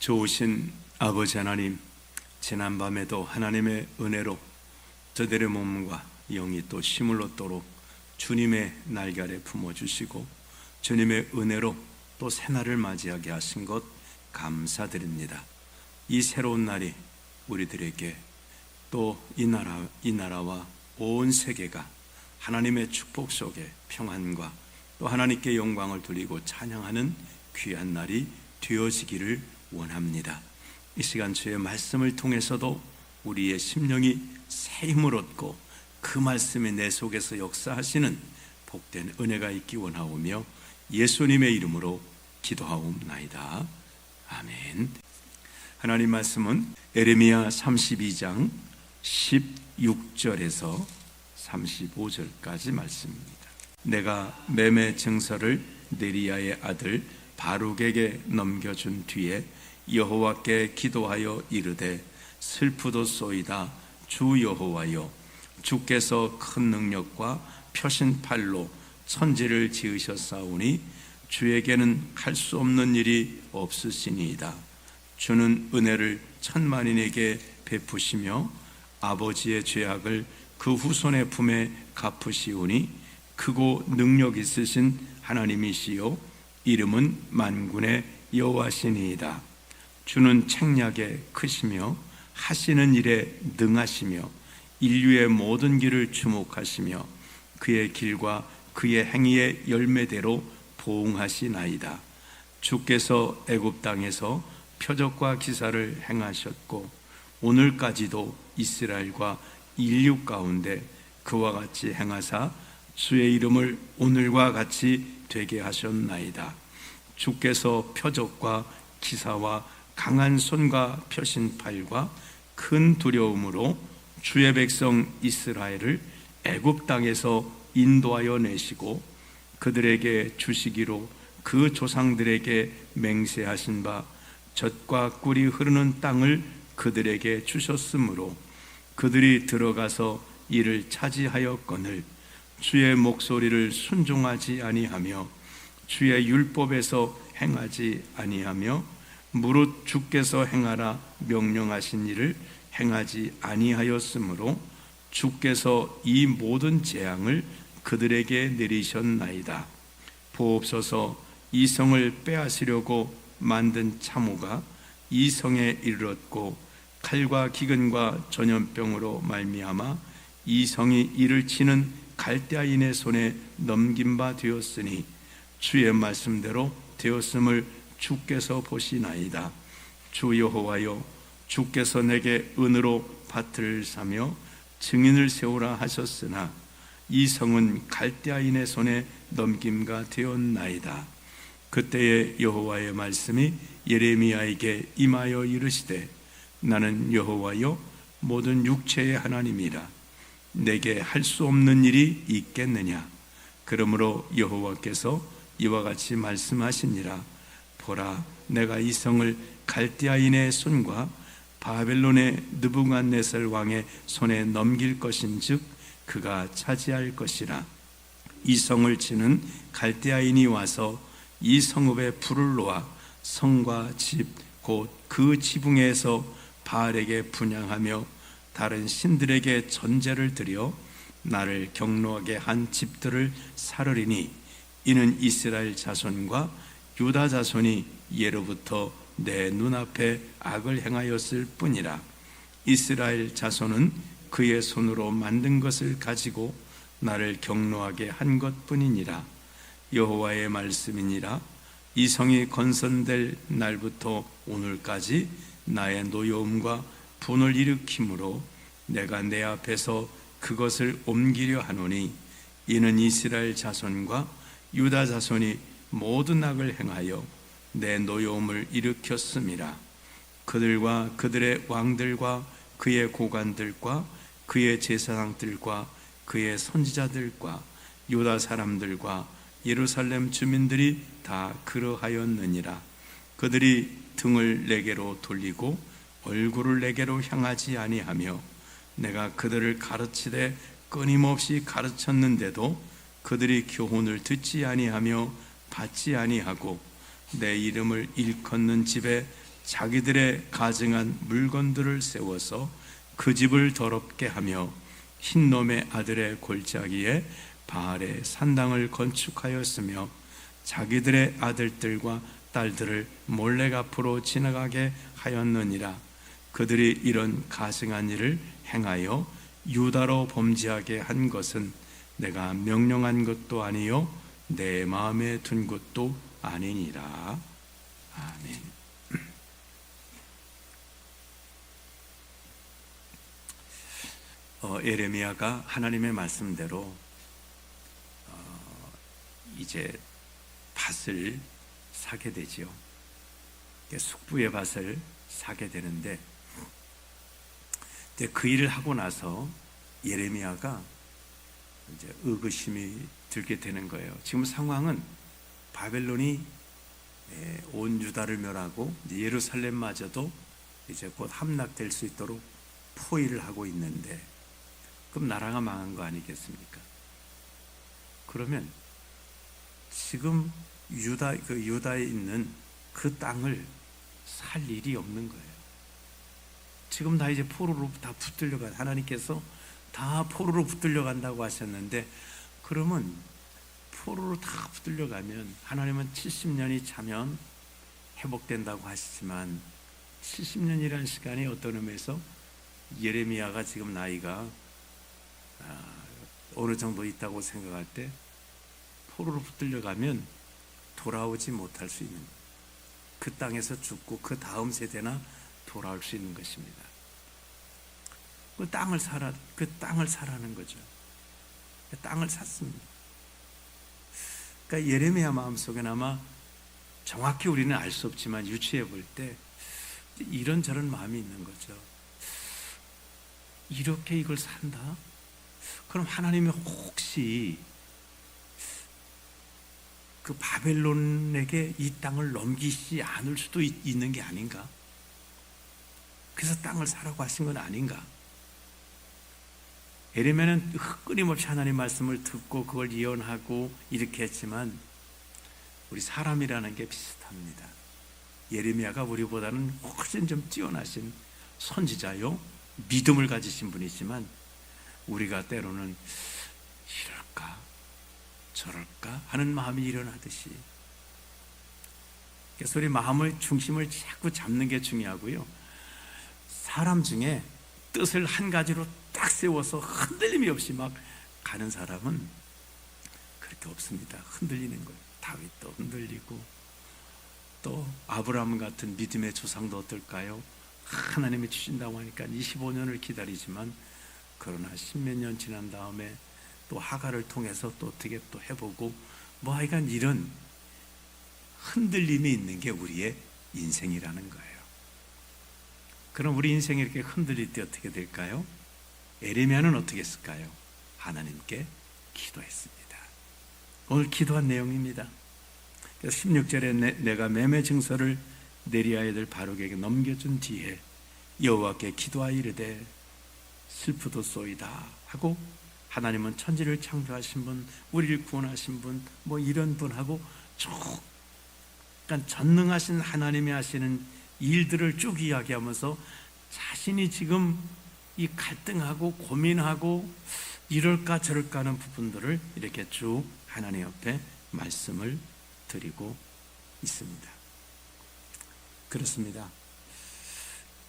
좋으신 아버지 하나님, 지난밤에도 하나님의 은혜로 저들의 몸과 영이 또 힘을 얻도록 주님의 날개 아래 품어주시고 주님의 은혜로 또 새날을 맞이하게 하신 것 감사드립니다. 이 새로운 날이 우리들에게 또 이 나라와 온 세계가 하나님의 축복 속에 평안과 또 하나님께 영광을 돌리고 찬양하는 귀한 날이 되어지기를 원합니다. 이 시간 주의 말씀을 통해서도 우리의 심령이 새 힘을 얻고 그 말씀이 내 속에서 역사하시는 복된 은혜가 있기 원하오며 예수님의 이름으로 기도하옵나이다. 아멘. 하나님 말씀은 예레미야 32장 16절에서 35절까지 말씀입니다. 내가 매매 증서를 네리야의 아들 바룩에게 넘겨준 뒤에 여호와께 기도하여 이르되 슬프도소이다. 주 여호와여, 주께서 큰 능력과 펴신 팔로 천지를 지으셨사오니 주에게는 할 수 없는 일이 없으시니이다. 주는 은혜를 천만인에게 베푸시며 아버지의 죄악을 그 후손의 품에 갚으시오니 크고 능력 있으신 하나님이시요 이름은 만군의 여호와시니이다. 주는 책략에 크시며 하시는 일에 능하시며 인류의 모든 길을 주목하시며 그의 길과 그의 행위의 열매대로 보응하시나이다. 주께서 애굽 땅에서 표적과 기사를 행하셨고 오늘까지도 이스라엘과 인류 가운데 그와 같이 행하사 주의 이름을 오늘과 같이 되게 하셨나이다. 주께서 표적과 기사와 강한 손과 펴신 팔과 큰 두려움으로 주의 백성 이스라엘을 애굽 땅에서 인도하여 내시고 그들에게 주시기로 그 조상들에게 맹세하신 바 젖과 꿀이 흐르는 땅을 그들에게 주셨으므로 그들이 들어가서 이를 차지하였거늘 주의 목소리를 순종하지 아니하며 주의 율법에서 행하지 아니하며 무릇 주께서 행하라 명령하신 일을 행하지 아니하였으므로 주께서 이 모든 재앙을 그들에게 내리셨나이다. 보옵소서, 이 성을 빼앗으려고 만든 참호가 이 성에 이르렀고 칼과 기근과 전염병으로 말미암아 이 성이 이를 치는 갈대아인의 손에 넘긴 바 되었으니 주의 말씀대로 되었음을 주께서 보시나이다. 주 여호와여, 주께서 내게 은으로 밭을 사며 증인을 세우라 하셨으나 이 성은 갈대아인의 손에 넘김가 되었나이다. 그때에 여호와의 말씀이 예레미야에게 임하여 이르시되 나는 여호와여 모든 육체의 하나님이라. 내게 할 수 없는 일이 있겠느냐. 그러므로 여호와께서 이와 같이 말씀하시니라. 보라, 내가 이 성을 갈대아인의 손과 바벨론의 느부갓네살 왕의 손에 넘길 것인즉 그가 차지할 것이라. 이 성을 치는 갈대아인이 와서 이 성읍에 불을 놓아 성과 집 곧 그 지붕에서 바알에게 분향하며 다른 신들에게 전제를 드려 나를 경노하게 한 집들을 사르리니 이는 이스라엘 자손과 유다 자손이 예로부터 내 눈앞에 악을 행하였을 뿐이라. 이스라엘 자손은 그의 손으로 만든 것을 가지고 나를 경노하게 한 것뿐이니라. 여호와의 말씀이니라. 이 성이 건설될 날부터 오늘까지 나의 노여움과 분을 일으킴으로 내가 내 앞에서 그것을 옮기려 하노니 이는 이스라엘 자손과 유다 자손이 모든 악을 행하여 내 노여움을 일으켰음이라. 그들과 그들의 왕들과 그의 고관들과 그의 제사장들과 그의 선지자들과 유다 사람들과 예루살렘 주민들이 다 그러하였느니라. 그들이 등을 내게로 돌리고 얼굴을 내게로 향하지 아니하며 내가 그들을 가르치되 끊임없이 가르쳤는데도 그들이 교훈을 듣지 아니하며 받지 아니하고 내 이름을 일컫는 집에 자기들의 가증한 물건들을 세워서 그 집을 더럽게 하며 흰놈의 아들의 골짜기에 바알의 산당을 건축하였으며 자기들의 아들들과 딸들을 몰래 앞으로 지나가게 하였느니라. 그들이 이런 가증한 일을 행하여 유다로 범죄하게 한 것은 내가 명령한 것도 아니요 내 마음에 둔 것도 아니니라. 아멘. 예레미야가 하나님의 말씀대로 이제 밭을 사게 되지요. 숙부의 밭을 사게 되는데, 그 일을 하고 나서 예레미야가 이제 의구심이 들게 되는 거예요. 지금 상황은 바벨론이 온 유다를 멸하고 예루살렘마저도 이제 곧 함락될 수 있도록 포위를 하고 있는데, 그럼 나라가 망한 거 아니겠습니까? 그러면 지금 유다에 있는 그 땅을 살 일이 없는 거예요. 지금 다 이제 포로로 다 붙들려간, 하나님께서 다 포로로 붙들려간다고 하셨는데, 그러면 포로로 다 붙들려가면 하나님은 70년이 차면 회복된다고 하시지만 70년이라는 시간이 어떤 의미에서 예레미야가 지금 나이가 어느 정도 있다고 생각할 때 포로로 붙들려가면 돌아오지 못할 수 있는, 그 땅에서 죽고 그 다음 세대나 돌아올 수 있는 것입니다. 그 땅을 사라는 거죠. 그 땅을 샀습니다. 그러니까 예레미야 마음속에는 아마 정확히 우리는 알 수 없지만 유추해 볼 때 이런저런 마음이 있는 거죠. 이렇게 이걸 산다? 그럼 하나님이 혹시 그 바벨론에게 이 땅을 넘기지 않을 수도 있는 게 아닌가? 그래서 땅을 사라고 하신 건 아닌가? 예레미야는 끊임없이 하나님 말씀을 듣고 그걸 예언하고 이렇게 했지만 우리 사람이라는 게 비슷합니다. 예레미야가 우리보다는 훨씬 좀 뛰어나신 선지자요, 믿음을 가지신 분이지만 우리가 때로는 이럴까 저럴까 하는 마음이 일어나듯이, 그래서 우리 마음의 중심을 자꾸 잡는 게 중요하고요. 사람 중에 뜻을 한 가지로 딱 세워서 흔들림이 없이 막 가는 사람은 그렇게 없습니다. 흔들리는 거예요. 다윗도 흔들리고, 또 아브라함 같은 믿음의 조상도 어떨까요? 하나님이 주신다고 하니까 25년을 기다리지만, 그러나 10몇 년 지난 다음에 또 하갈을 통해서 또 어떻게 또 해보고, 뭐 하여간 이런 흔들림이 있는 게 우리의 인생이라는 거예요. 그럼 우리 인생이 이렇게 흔들릴 때 어떻게 될까요? 예레미야는 어떻게 했을까요? 하나님께 기도했습니다. 오늘 기도한 내용입니다. 16절에 내가 매매 증서를 네리아의 아들 바룩에게 넘겨준 뒤에 여호와께 기도하여 이르되 슬프도소이다 하고, 하나님은 천지를 창조하신 분, 우리를 구원하신 분, 뭐 이런 분하고 그러니까 전능하신 하나님이 하시는 일들을 쭉 이야기하면서 자신이 지금 이 갈등하고 고민하고 이럴까 저럴까 하는 부분들을 이렇게 쭉 하나님 앞에 말씀을 드리고 있습니다. 그렇습니다.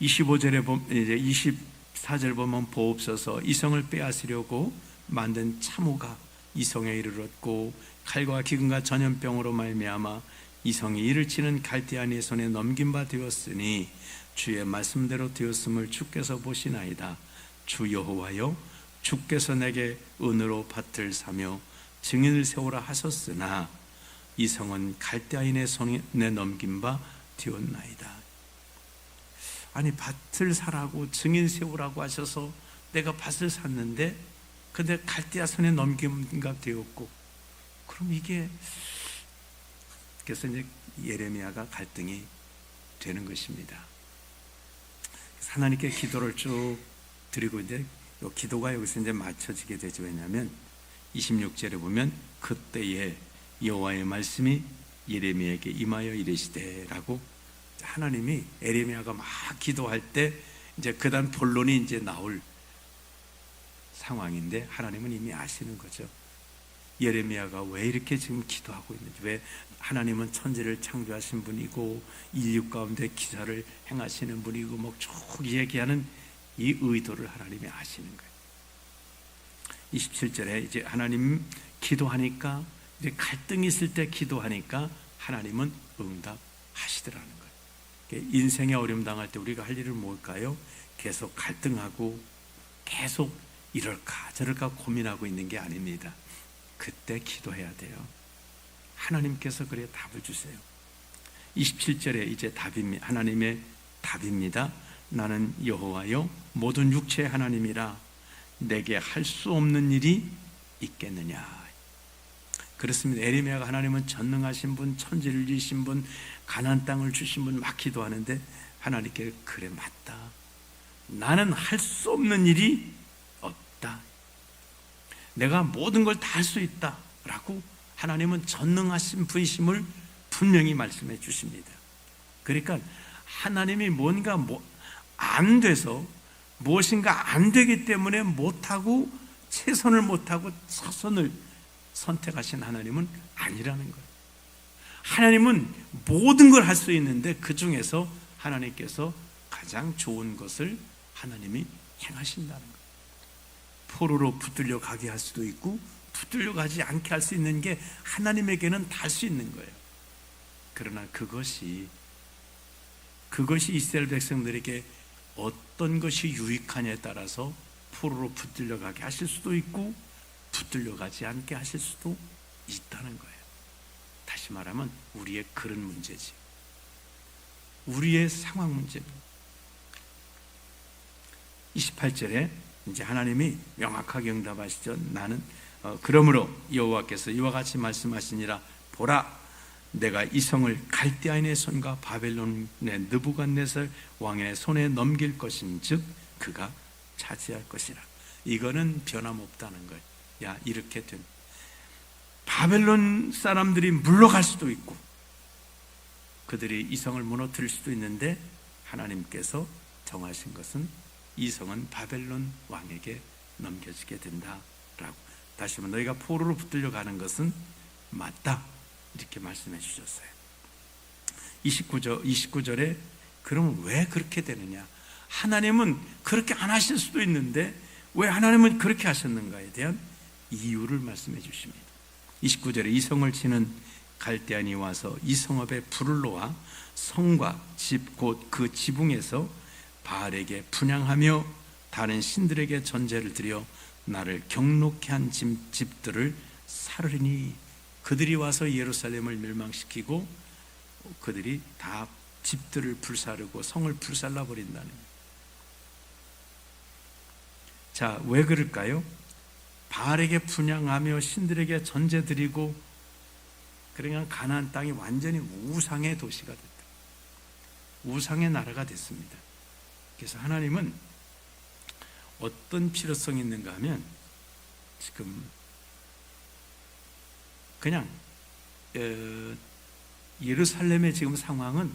25절에 보면, 이제 24절 보면 보옵소서 이성을 빼앗으려고 만든 참호가 이성에 이르렀고 칼과 기근과 전염병으로 말미암아 이성이 이를 치는 갈대아니의 손에 넘긴 바 되었으니 주의 말씀대로 되었음을 주께서 보시나이다. 주 여호와여, 주께서 내게 은으로 밭을 사며 증인을 세우라 하셨으나 이성은 갈대아인의 손에 넘긴 바 되었나이다. 아니, 밭을 사라고 증인 세우라고 하셔서 내가 밭을 샀는데 근데 갈대아 손에 넘김가 되었고, 그럼 이게, 그래서 이제 예레미야가 갈등이 되는 것입니다. 하나님께 기도를 쭉 드리고, 이제 이 기도가 여기서 이제 맞춰지게 되죠. 왜냐하면 26절에 보면 그때에 여호와의 말씀이 예레미야에게 임하여 이르시되라고 하나님이 에레미야가 막 기도할 때 이제 그다음 본론이 이제 나올 상황인데 하나님은 이미 아시는 거죠. 예레미야가 왜 이렇게 지금 기도하고 있는지, 왜 하나님은 천지를 창조하신 분이고 인류 가운데 기사를 행하시는 분이고 뭐 쭉 얘기하는 이 의도를 하나님이 아시는 거예요. 27절에 이제 하나님 기도하니까, 이제 갈등이 있을 때 기도하니까 하나님은 응답하시더라는 거예요. 인생에 어려움 당할 때 우리가 할 일은 뭘까요? 계속 갈등하고 계속 이럴까 저럴까 고민하고 있는 게 아닙니다. 그때 기도해야 돼요. 하나님께서 그래 답을 주세요. 27절에 이제 답입니다. 하나님의 답입니다. 나는 여호와여 모든 육체의 하나님이라 내게 할 수 없는 일이 있겠느냐. 그렇습니다. 에레미야가 하나님은 전능하신 분, 천지를 지으신 분, 가나안 땅을 주신 분 막 기도하는데 하나님께 그래 맞다. 나는 할 수 없는 일이 없다. 내가 모든 걸 다 할 수 있다 라고 하나님은 전능하신 분이심을 분명히 말씀해 주십니다. 그러니까 하나님이 뭔가 안 돼서 무엇인가 안 되기 때문에 못하고 최선을 못하고 최선을 선택하신 하나님은 아니라는 거예요. 하나님은 모든 걸 할 수 있는데 그 중에서 하나님께서 가장 좋은 것을 하나님이 행하신다는 거예요. 포로로 붙들려 가게 할 수도 있고 붙들려 가지 않게 할 수 있는 게 하나님에게는 다 할 수 있는 거예요. 그러나 그것이 이스라엘 백성들에게 어떤 것이 유익하냐에 따라서 포로로 붙들려 가게 하실 수도 있고 붙들려 가지 않게 하실 수도 있다는 거예요. 다시 말하면 우리의 그런 문제지, 우리의 상황 문제입니다. 28절에 이제 하나님이 명확하게 응답하시죠. 나는 그러므로 여호와께서 이와 같이 말씀하시니라. 보라, 내가 이 성을 갈대아인의 손과 바벨론의 느부갓네살 왕의 손에 넘길 것인즉 그가 차지할 것이라. 이거는 변함없다는 거예요. 야, 이렇게 된 바벨론 사람들이 물러갈 수도 있고 그들이 이 성을 무너뜨릴 수도 있는데 하나님께서 정하신 것은 이 성은 바벨론 왕에게 넘겨지게 된다라고. 다시 한번 너희가 포로로 붙들려 가는 것은 맞다 이렇게 말씀해 주셨어요. 29절에 그러면 왜 그렇게 되느냐, 하나님은 그렇게 안 하실 수도 있는데 왜 하나님은 그렇게 하셨는가에 대한 이유를 말씀해 주십니다. 29절에 이 성을 치는 갈대아인이 와서 이 성읍에 불을 놓아 성과 집 곧 그 지붕에서 바알에게 분향하며 다른 신들에게 전제를 드려 나를 경록케 한 집들을 사르리니. 그들이 와서 예루살렘을 멸망시키고 그들이 다 집들을 불사르고 성을 불살라 버린다는 거예요. 자, 왜 그럴까요? 바알에게 분향하며 신들에게 전제 드리고, 그러니까 가나안 땅이 완전히 우상의 도시가 됐다. 우상의 나라가 됐습니다. 그래서 하나님은 어떤 필요성이 있는가 하면 지금 그냥 예루살렘의 지금 상황은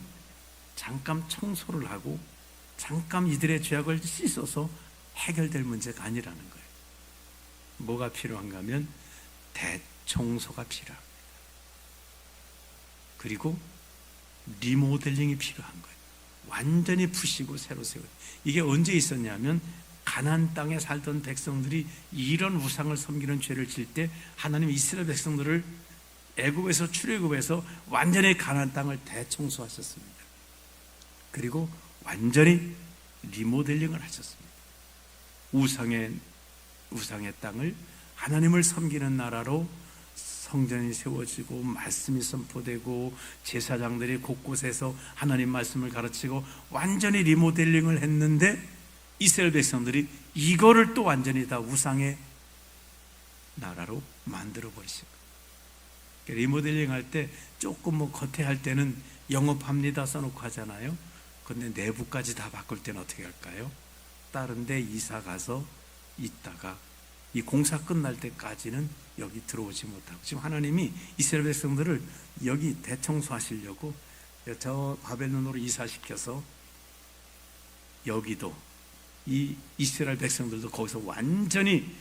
잠깐 청소를 하고 잠깐 이들의 죄악을 씻어서 해결될 문제가 아니라는 거예요. 뭐가 필요한가 하면 대청소가 필요합니다. 그리고 리모델링이 필요한 거예요. 완전히 부시고 새로 세우고. 이게 언제 있었냐면 가나안 땅에 살던 백성들이 이런 우상을 섬기는 죄를 질 때 하나님 이스라엘 백성들을 애굽에서 출애굽해서 완전히 가나안 땅을 대청소하셨습니다. 그리고 완전히 리모델링을 하셨습니다. 우상의 땅을 하나님을 섬기는 나라로 성전이 세워지고 말씀이 선포되고 제사장들이 곳곳에서 하나님 말씀을 가르치고 완전히 리모델링을 했는데 이스라엘 백성들이 이거를 또 완전히 다 우상의 나라로 만들어 버리신 거예요. 리모델링 할 때 조금 겉에 할 때는 영업합니다 써놓고 하잖아요. 그런데 내부까지 다 바꿀 때는 어떻게 할까요? 다른 데 이사 가서 있다가 이 공사 끝날 때까지는 여기 들어오지 못하고, 지금 하나님이 이스라엘 백성들을 여기 대청소하시려고 저 바벨론으로 이사시켜서 여기도 이 이스라엘 백성들도 거기서 완전히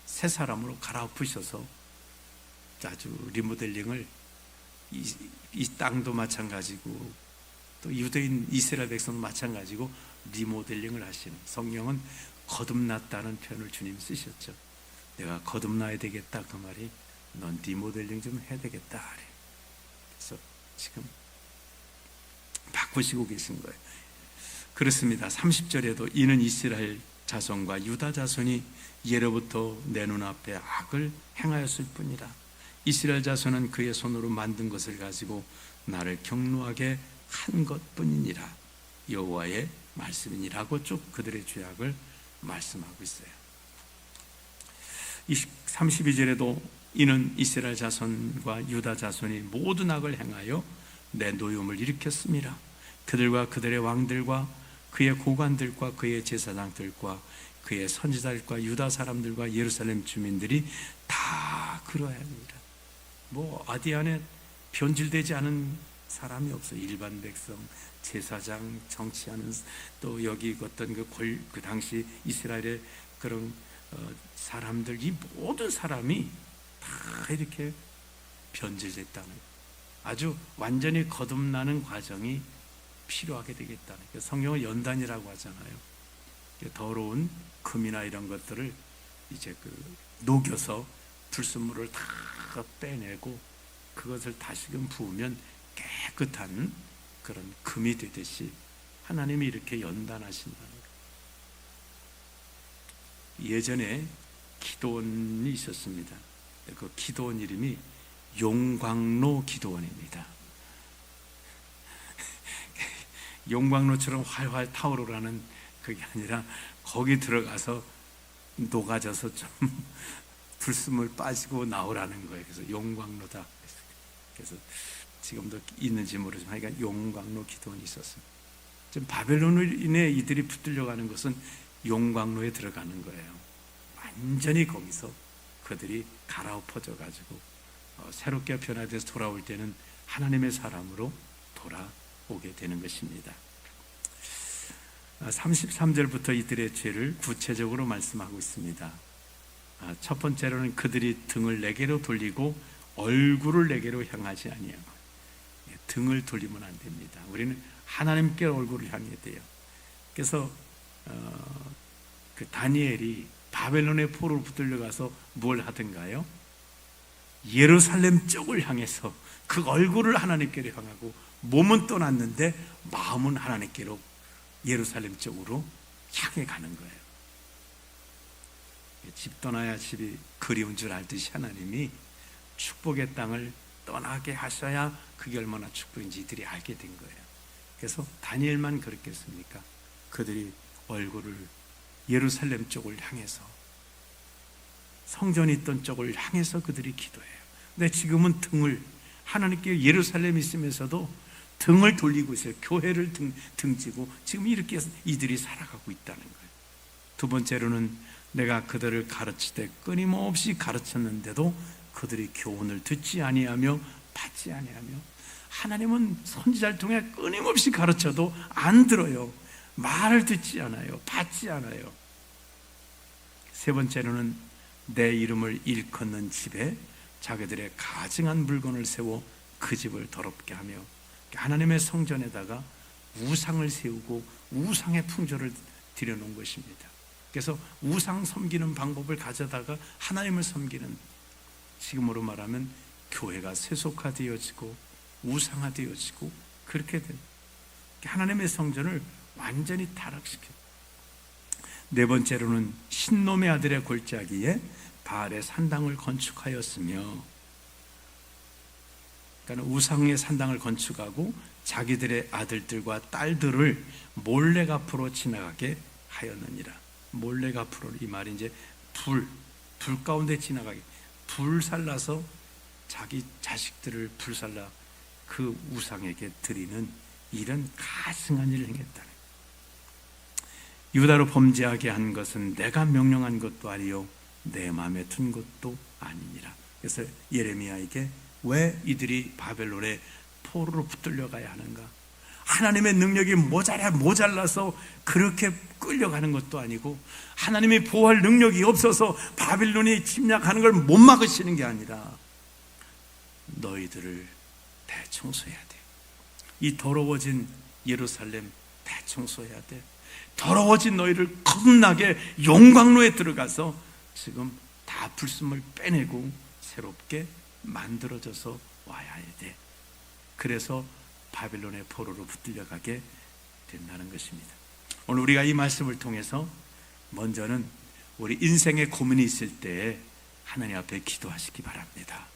새 사람으로 갈아엎으셔서 아주 리모델링을 이 땅도 마찬가지고 또 유대인 이스라엘 백성도 마찬가지고 리모델링을 하시는, 성경은 거듭났다는 표현을 주님 쓰셨죠. 내가 거듭나야 되겠다, 그 말이 넌 리모델링 좀 해야 되겠다. 그래서 지금 바꾸시고 계신 거예요. 그렇습니다. 30절에도 이는 이스라엘 자손과 유다 자손이 예로부터 내 눈앞에 악을 행하였을 뿐이라. 이스라엘 자손은 그의 손으로 만든 것을 가지고 나를 경노하게 한 것뿐이니라. 여호와의 말씀이니라고 쭉 그들의 죄악을 말씀하고 있어요. 32절에도 이는 이스라엘 자손과 유다 자손이 모두 악을 행하여 내 노염을 일으켰음이라. 그들과 그들의 왕들과 그의 고관들과 그의 제사장들과 그의 선지자들과 유다 사람들과 예루살렘 주민들이 다 그러합니다. 어디 안에 변질되지 않은 사람이 없어요. 일반 백성, 제사장, 정치하는, 또 여기 어떤 그 당시 이스라엘의 그런 사람들, 이 모든 사람이 다 이렇게 변질됐다는, 아주 완전히 거듭나는 과정이 필요하게 되겠다는, 성경은 연단이라고 하잖아요. 더러운 금이나 이런 것들을 이제 녹여서 불순물을 다 빼내고 그것을 다시금 부으면 깨끗한 그런 금이 되듯이 하나님이 이렇게 연단하신다는 거예요. 예전에 기도원이 있었습니다. 그 기도원 이름이 용광로 기도원입니다. 용광로처럼 활활 타오르라는 그게 아니라 거기 들어가서 녹아져서 좀 불순물 빠지고 나오라는 거예요. 그래서 용광로다. 그래서 지금도 있는지 모르지만 하여간 용광로 기도원이 있었습니다. 지금 바벨론으로 인해 이들이 붙들려가는 것은 용광로에 들어가는 거예요. 완전히 거기서 그들이 갈아엎어져 가지고 새롭게 변화돼서 돌아올 때는 하나님의 사람으로 돌아오게 되는 것입니다. 33절부터 이들의 죄를 구체적으로 말씀하고 있습니다. 첫 번째로는 그들이 등을 내게로 돌리고 얼굴을 내게로 향하지 아니하고. 등을 돌리면 안 됩니다. 우리는 하나님께 얼굴을 향해야 돼요. 그래서 그 다니엘이 바벨론의 포로로 붙들려가서 뭘 하던가요? 예루살렘 쪽을 향해서 그 얼굴을 하나님께로 향하고 몸은 떠났는데 마음은 하나님께로 예루살렘 쪽으로 향해 가는 거예요. 집 떠나야 집이 그리운 줄 알듯이 하나님이 축복의 땅을 떠나게 하셔야 그게 얼마나 축복인지 이들이 알게 된 거예요. 그래서 다니엘만 그렇겠습니까? 그들이 얼굴을 예루살렘 쪽을 향해서, 성전이 있던 쪽을 향해서 그들이 기도해요. 근데 지금은 등을, 하나님께 예루살렘에 있으면서도 등을 돌리고 있어요. 교회를 등지고 지금 이렇게 해서 이들이 살아가고 있다는 거예요. 두 번째로는 내가 그들을 가르치되 끊임없이 가르쳤는데도 그들이 교훈을 듣지 아니하며 받지 아니하며. 하나님은 선지자를 통해 끊임없이 가르쳐도 안 들어요. 말을 듣지 않아요. 받지 않아요. 세 번째로는 내 이름을 일컫는 집에 자기들의 가증한 물건을 세워 그 집을 더럽게 하며. 하나님의 성전에다가 우상을 세우고 우상의 풍조를 들여놓은 것입니다. 그래서 우상 섬기는 방법을 가져다가 하나님을 섬기는, 지금으로 말하면 교회가 세속화되어지고 우상화되어지고 그렇게 된, 하나님의 성전을 완전히 타락시켜. 네 번째로는 신놈의 아들의 골짜기에 바알의 산당을 건축하였으며, 그러니까 우상의 산당을 건축하고 자기들의 아들들과 딸들을 몰래 앞으로 지나가게 하였느니라. 몰래 앞으로, 이 말이 이제 불 가운데 지나가게, 불살라서 자기 자식들을 불살라 그 우상에게 드리는 이런 가증한 일을 행했다. 유다로 범죄하게 한 것은 내가 명령한 것도 아니요 내 마음에 든 것도 아니니라. 그래서 예레미야에게 왜 이들이 바벨론에 포로로 붙들려 가야 하는가? 하나님의 능력이 모자라서 그렇게 끌려가는 것도 아니고, 하나님이 보호할 능력이 없어서 바빌론이 침략하는 걸 못 막으시는 게 아니라 너희들을 대청소해야 돼. 이 더러워진 예루살렘 대청소해야 돼. 더러워진 너희를 거듭나게 용광로에 들어가서 지금 다 불순물 빼내고 새롭게 만들어져서 와야 돼. 그래서 바빌론의 포로로 붙들려가게 된다는 것입니다. 오늘 우리가 이 말씀을 통해서 먼저는 우리 인생에 고민이 있을 때 하나님 앞에 기도하시기 바랍니다.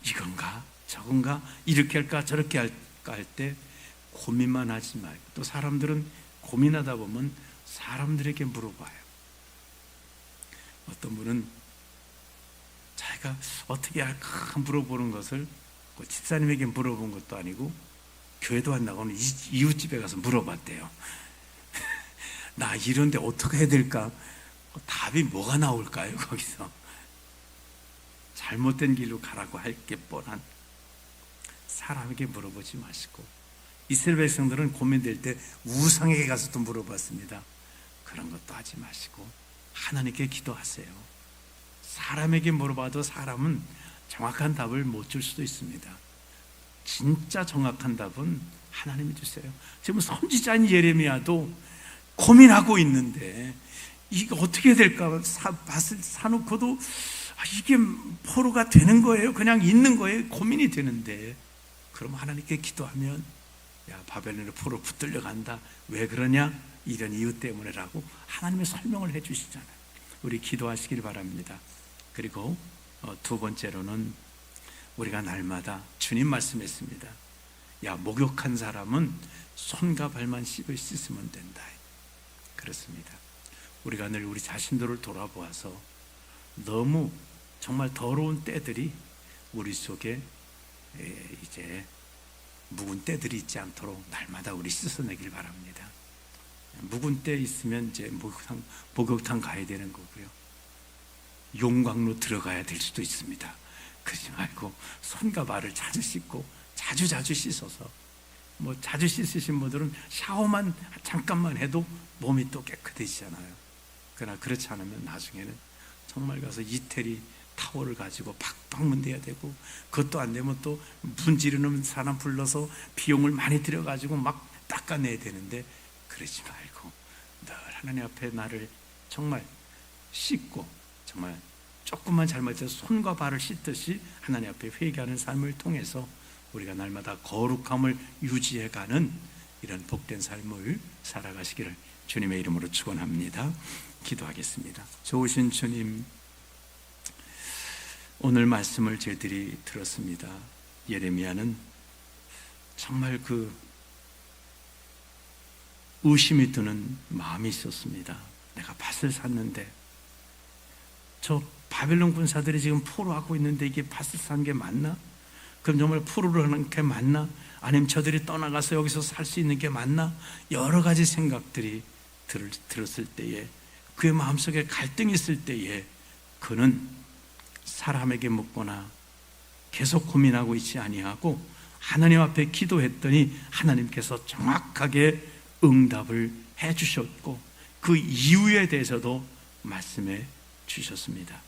이건가 저건가 이렇게 할까 저렇게 할까 할 때 고민만 하지 말고, 또 사람들은 고민하다 보면 사람들에게 물어봐요. 어떤 분은 자기가 어떻게 할까 물어보는 것을 집사님에게 물어본 것도 아니고 교회도 안 나가는 이웃집에 가서 물어봤대요. 나 이런데 어떻게 해야 될까? 답이 뭐가 나올까요? 거기서 잘못된 길로 가라고 할 게 뻔한, 사람에게 물어보지 마시고, 이스라엘 백성들은 고민될 때 우상에게 가서 또 물어봤습니다. 그런 것도 하지 마시고 하나님께 기도하세요. 사람에게 물어봐도 사람은 정확한 답을 못 줄 수도 있습니다. 진짜 정확한 답은 하나님이 주세요. 지금 선지자인 예레미야도 고민하고 있는데 이게 어떻게 될까 밭을 사놓고도 이게 포로가 되는 거예요? 그냥 있는 거예요? 고민이 되는데, 그럼 하나님께 기도하면 야, 바벨론의 포로 붙들려 간다. 왜 그러냐? 이런 이유 때문에라고 하나님의 설명을 해 주시잖아요. 우리 기도하시길 바랍니다. 그리고 두 번째로는 우리가 날마다 주님 말씀했습니다. 야, 목욕한 사람은 손과 발만 씻으면 된다. 그렇습니다. 우리가 늘 우리 자신들을 돌아보아서 너무 정말 더러운 때들이 우리 속에 이제 묵은 때들이 있지 않도록 날마다 우리 씻어내길 바랍니다. 묵은 때 있으면 이제 목욕탕 가야 되는 거고요. 용광로 들어가야 될 수도 있습니다. 그러지 말고 손과 발을 자주 씻고 자주 씻어서, 자주 씻으신 분들은 샤워만 잠깐만 해도 몸이 또 깨끗해지잖아요. 그러나 그렇지 않으면 나중에는 정말 가서 이태리 타월을 가지고 팍팍 문대야 되고, 그것도 안 되면 또 문지르는 사람 불러서 비용을 많이 들여가지고 막 닦아내야 되는데, 그러지 말고 늘 하나님 앞에 나를 정말 씻고, 정말 조금만 잘못해서 손과 발을 씻듯이 하나님 앞에 회개하는 삶을 통해서 우리가 날마다 거룩함을 유지해가는 이런 복된 삶을 살아가시기를 주님의 이름으로 축원합니다. 기도하겠습니다. 좋으신 주님, 오늘 말씀을 저희들이 들었습니다. 예레미야는 정말 그 의심이 드는 마음이 있었습니다. 내가 밭을 샀는데 저 바벨론 군사들이 지금 포로하고 있는데 이게 밭을 산 게 맞나? 그럼 정말 포로를 하는 게 맞나? 아니면 저들이 떠나가서 여기서 살 수 있는 게 맞나? 여러 가지 생각들이 들었을 때에, 그의 마음속에 갈등이 있을 때에 그는 사람에게 묻거나 계속 고민하고 있지 아니하고 하나님 앞에 기도했더니 하나님께서 정확하게 응답을 해 주셨고, 그 이유에 대해서도 말씀해 주셨습니다.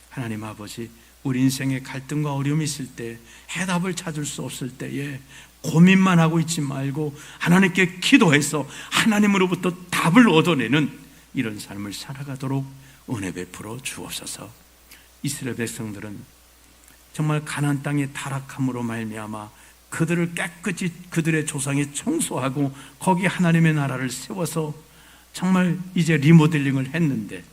하나님 아버지, 우리 인생에 갈등과 어려움이 있을 때, 해답을 찾을 수 없을 때에 고민만 하고 있지 말고 하나님께 기도해서 하나님으로부터 답을 얻어내는 이런 삶을 살아가도록 은혜 베풀어 주옵소서. 이스라엘 백성들은 정말 가나안 땅의 타락함으로 말미암아 그들을 깨끗이 그들의 조상이 청소하고 거기 하나님의 나라를 세워서 정말 이제 리모델링을 했는데,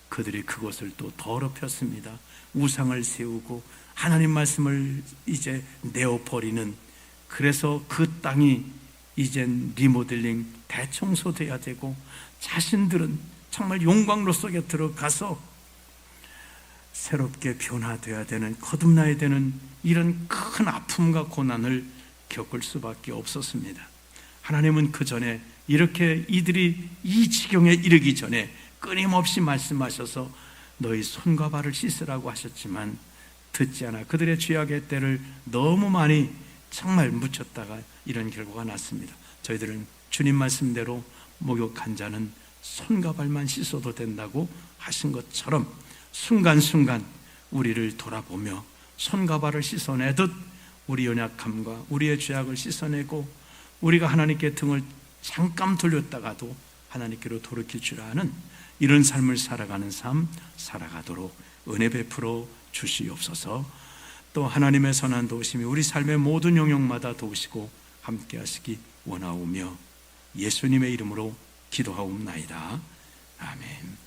그들이 그것을 또 더럽혔습니다. 우상을 세우고 하나님 말씀을 이제 내어버리는, 그래서 그 땅이 이젠 리모델링 대청소돼야 되고, 자신들은 정말 용광로 속에 들어가서 새롭게 변화되어야 되는, 거듭나야 되는 이런 큰 아픔과 고난을 겪을 수밖에 없었습니다. 하나님은 그 전에 이렇게 이들이 이 지경에 이르기 전에 끊임없이 말씀하셔서 너희 손과 발을 씻으라고 하셨지만 듣지 않아 그들의 죄악의 때를 너무 많이 정말 묻혔다가 이런 결과가 났습니다. 저희들은 주님 말씀대로 목욕한 자는 손과 발만 씻어도 된다고 하신 것처럼 순간순간 우리를 돌아보며 손과 발을 씻어내듯 우리 연약함과 우리의 죄악을 씻어내고 우리가 하나님께 등을 잠깐 돌렸다가도 하나님께로 돌이킬 줄 아는 이런 삶을 살아가는 삶 살아가도록 은혜 베풀어 주시옵소서. 또 하나님의 선한 도우심이 우리 삶의 모든 영역마다 도우시고 함께 하시기 원하오며 예수님의 이름으로 기도하옵나이다. 아멘.